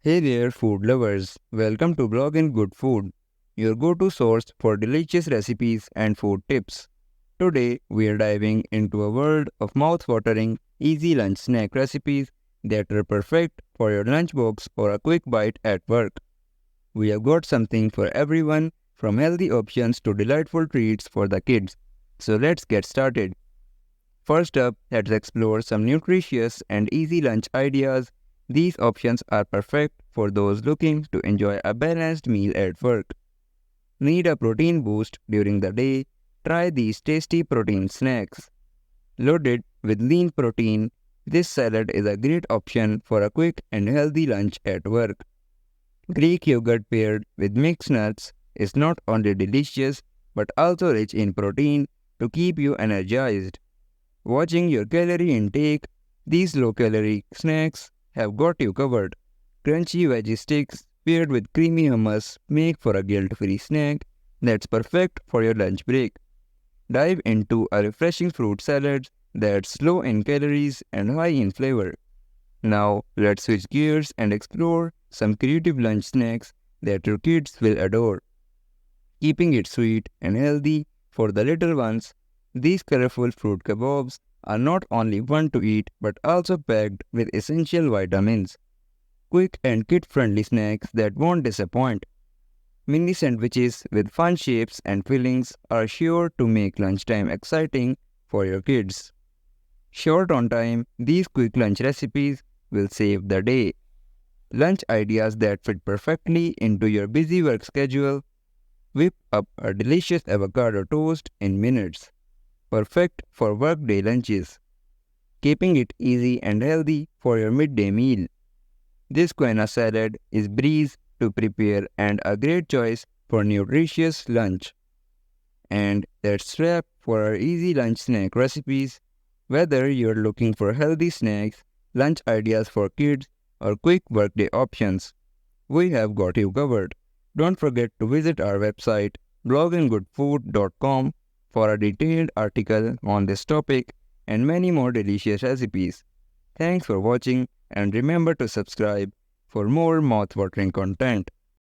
Hey there, food lovers. Welcome to Blog in Good Food, your go-to source for delicious recipes and food tips. Today, we are diving into a world of mouth-watering, easy lunch snack recipes that are perfect for your lunchbox or a quick bite at work. We have got something for everyone, from healthy options to delightful treats for the kids. So let's get started. First up, let's explore some nutritious and easy lunch ideas. These options are perfect for those looking to enjoy a balanced meal at work. Need a protein boost during the day? Try these tasty protein snacks. Loaded with lean protein, this salad is a great option for a quick and healthy lunch at work. Greek yogurt paired with mixed nuts is not only delicious but also rich in protein to keep you energized. Watching your calorie intake, these low-calorie snacks have got you covered. Crunchy veggie sticks paired with creamy hummus make for a guilt-free snack that's perfect for your lunch break. Dive into a refreshing fruit salad that's low in calories and high in flavor. Now, let's switch gears and explore some creative lunch snacks that your kids will adore. Keeping it sweet and healthy for the little ones, these colorful fruit kebabs are not only fun to eat but also packed with essential vitamins. Quick and kid-friendly snacks that won't disappoint. Mini sandwiches with fun shapes and fillings are sure to make lunchtime exciting for your kids. Short on time, these quick lunch recipes will save the day. Lunch ideas that fit perfectly into your busy work schedule. Whip up a delicious avocado toast in minutes. Perfect for workday lunches. Keeping it easy and healthy for your midday meal. This quinoa salad is breeze to prepare and a great choice for nutritious lunch. And that's wrap for our easy lunch snack recipes. Whether you're looking for healthy snacks, lunch ideas for kids, or quick workday options, we have got you covered. Don't forget to visit our website blogingoodfood.com for a detailed article on this topic and many more delicious recipes. Thanks for watching and remember to subscribe for more mouth-watering content.